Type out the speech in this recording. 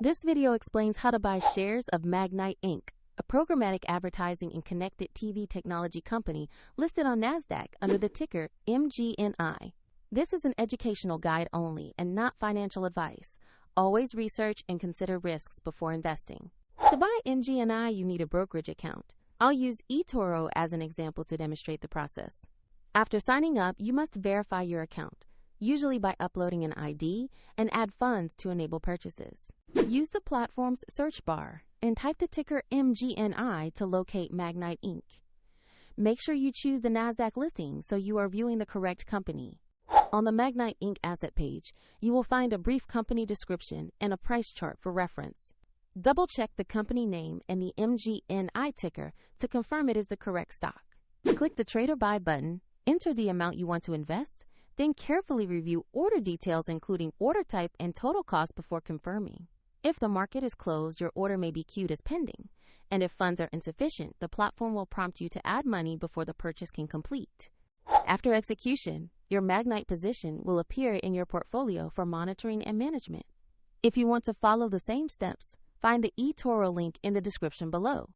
This video explains how to buy shares of Magnite Inc., a programmatic advertising and connected TV technology company listed on NASDAQ under the ticker MGNI. This is an educational guide only and not financial advice. Always research and consider risks before investing. To buy MGNI, you need a brokerage account. I'll use eToro as an example to demonstrate the process. After signing up, you must verify your account, usually by uploading an ID, and add funds to enable purchases. Use the platform's search bar and type the ticker MGNI to locate Magnite Inc. Make sure you choose the NASDAQ listing so you are viewing the correct company. On the Magnite Inc. asset page, you will find a brief company description and a price chart for reference. Double-check the company name and the MGNI ticker to confirm it is the correct stock. Click the Trade or Buy button, enter the amount you want to invest, then carefully review order details including order type and total cost before confirming. If the market is closed, your order may be queued as pending, and if funds are insufficient, the platform will prompt you to add money before the purchase can complete. After execution, your Magnite position will appear in your portfolio for monitoring and management. If you want to follow the same steps, find the eToro link in the description below.